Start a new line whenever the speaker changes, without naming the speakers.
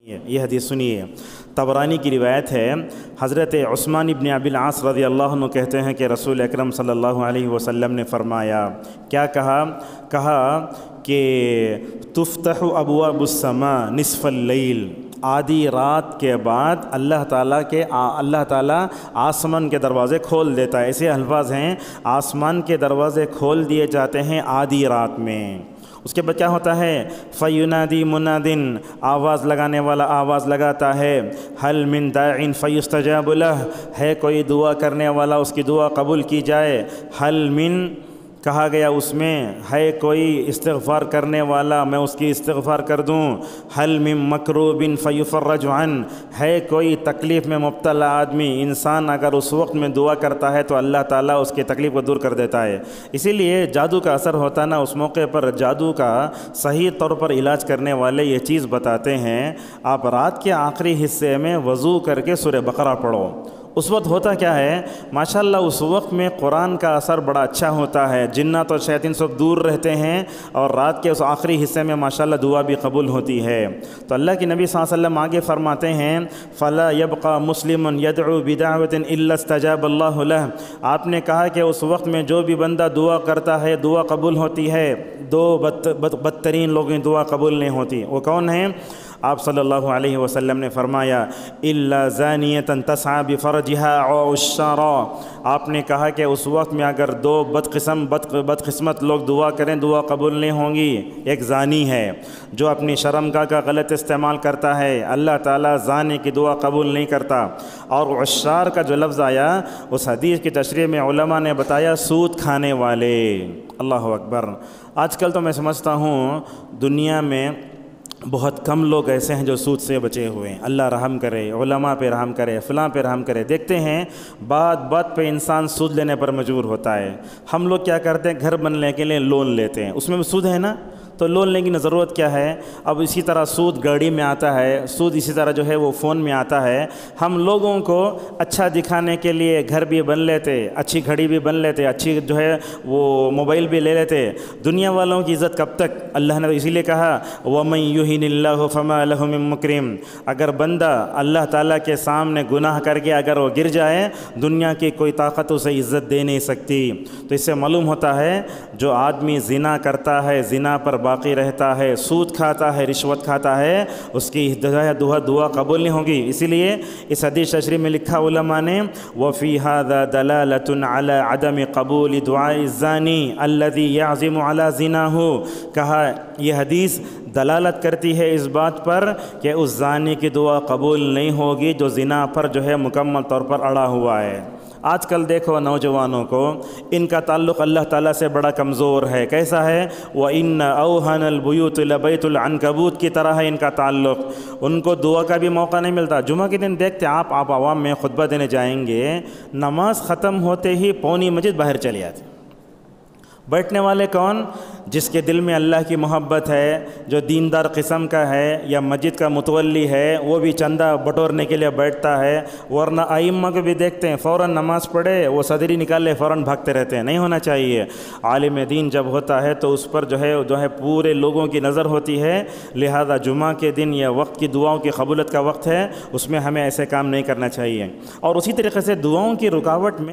یہ حدیث سنیے، طبرانی کی روایت ہے، حضرت عثمان ابن ابی العاص رضی اللہ عنہ کہتے ہیں کہ رسول اکرم صلی اللہ علیہ وسلم نے فرمایا، کیا کہا کہ تفتح ابواب السماء نصف اللیل، آدھی رات کے بعد اللہ تعالیٰ آسمان کے دروازے کھول دیتا ہے۔ ایسے الفاظ ہیں، آسمان کے دروازے کھول دیے جاتے ہیں آدھی رات میں۔ اس کے بعد کیا ہوتا ہے؟ فَيُنَادِي مُنَادٍ، آواز لگانے والا آواز لگاتا ہے، هَلْ مِن دَاعٍ فَيُسْتَجَابُ لَهُ، ہے کوئی دعا کرنے والا اس کی دعا قبول کی جائے۔ هَلْ مِن کہا گیا اس میں، ہے کوئی استغفار کرنے والا میں اس کی استغفار کر دوں۔ حل من مکروب فیفرج عنہ، ہے کوئی تکلیف میں مبتلا آدمی، انسان اگر اس وقت میں دعا کرتا ہے تو اللہ تعالیٰ اس کی تکلیف کو دور کر دیتا ہے۔ اسی لیے جادو کا اثر ہوتا نا، اس موقع پر جادو کا صحیح طور پر علاج کرنے والے یہ چیز بتاتے ہیں، آپ رات کے آخری حصے میں وضو کر کے سورہ بقرہ پڑھو۔ اس وقت ہوتا کیا ہے، ماشاءاللہ اس وقت میں قرآن کا اثر بڑا اچھا ہوتا ہے، جنات اور شیاطین سب دور رہتے ہیں، اور رات کے اس آخری حصے میں ماشاءاللہ دعا بھی قبول ہوتی ہے۔ تو اللہ کے نبی صلی اللہ علیہ وسلم آگے فرماتے ہیں، فَلَا يَبْقَى مُسْلِمٌ يَدْعُو بِدَعْوَةٍ إِلَّا اسْتَجَابَ اللَّهُ لَهُ، آپ نے کہا کہ اس وقت میں جو بھی بندہ دعا کرتا ہے دعا قبول ہوتی ہے۔ دو بدترین لوگوں کی دعا قبول نہیں ہوتی، وہ کون ہیں؟ آپ صلی اللہ علیہ وسلم نے فرمایا، إِلَّا زَانِيَةً تَسْعَى بِفَرْجِهَا أَوْ عُشَّارًا، آپ نے کہا کہ اس وقت میں اگر دو بدقسمت لوگ دعا کریں دعا قبول نہیں ہوں گی۔ ایک زانی ہے جو اپنی شرمگاہ کا غلط استعمال کرتا ہے، اللہ تعالیٰ زانی کی دعا قبول نہیں کرتا۔ اور عشار کا جو لفظ آیا اس حدیث کی تشریح میں علماء نے بتایا سود کھانے والے۔ اللہ اکبر! آج کل تو میں سمجھتا ہوں دنیا میں بہت کم لوگ ایسے ہیں جو سود سے بچے ہوئے ہیں۔ اللہ رحم کرے، علماء پہ رحم کرے، فلاں پہ رحم کرے۔ دیکھتے ہیں بات پہ انسان سود لینے پر مجبور ہوتا ہے۔ ہم لوگ کیا کرتے ہیں، گھر بننے کے لیے لون لیتے ہیں، اس میں بھی سود ہے نا، تو لون لینے کی ضرورت کیا ہے؟ اب اسی طرح سود گاڑی میں آتا ہے، سود اسی طرح جو ہے وہ فون میں آتا ہے۔ ہم لوگوں کو اچھا دکھانے کے لیے گھر بھی بن لیتے، اچھی گھڑی بھی بن لیتے، اچھی جو ہے وہ موبائل بھی لے لیتے۔ دنیا والوں کی عزت کب تک؟ اللہ نے اسی لیے کہا وَمَن يُهِنِ اللَّهُ فَمَا لَهُ مِن مُكْرِمٍ، اگر بندہ اللہ تعالیٰ کے سامنے گناہ کر کے اگر وہ گر جائے، دنیا کی کوئی طاقت اسے عزت دے نہیں سکتی۔ تو اس سے معلوم ہوتا ہے جو آدمی زنا کرتا ہے، زنا پر باقی رہتا ہے، سود کھاتا ہے، رشوت کھاتا ہے، اس کی دعا قبول نہیں ہوگی۔ اسی لیے اس حدیث تشریح میں لکھا علماء نے وَفِي هَذَا دَلَالَةٌ عَلَى عَدَمِ قَبُولِ دُعَاءِ الزَّانِي الَّذِي يَعْزِمُ عَلَى زِنَاهُ، کہا یہ حدیث دلالت کرتی ہے اس بات پر کہ اس زانی کی دعا قبول نہیں ہوگی جو زنا پر جو ہے مکمل طور پر اڑا ہوا ہے۔ آج کل دیکھو نوجوانوں کو، ان کا تعلق اللہ تعالیٰ سے بڑا کمزور ہے۔ کیسا ہے؟ وَإِنَّ أَوْهَنَ الْبُيُوتِ لَبَيْتُ الْعَنْكَبُوتِ کی طرح ہے ان کا تعلق، ان کو دعا کا بھی موقع نہیں ملتا۔ جمعہ کے دن دیکھتے آپ عوام میں خطبہ دینے جائیں گے، نماز ختم ہوتے ہی پونی مسجد باہر چلی آتی۔ بیٹھنے والے کون؟ جس کے دل میں اللہ کی محبت ہے، جو دیندار قسم کا ہے یا مسجد کا متولی ہے، وہ بھی چندہ بٹورنے کے لیے بیٹھتا ہے۔ ورنہ ائمہ کو بھی دیکھتے ہیں فوراً نماز پڑھے وہ صدری نکال لے فوراً بھاگتے رہتے ہیں۔ نہیں ہونا چاہیے۔ عالم دین جب ہوتا ہے تو اس پر جو ہے پورے لوگوں کی نظر ہوتی ہے، لہذا جمعہ کے دن یا وقت کی دعاؤں کی قبولیت کا وقت ہے، اس میں ہمیں ایسے کام نہیں کرنا چاہیے۔ اور اسی طریقے سے دعاؤں کی رکاوٹ میں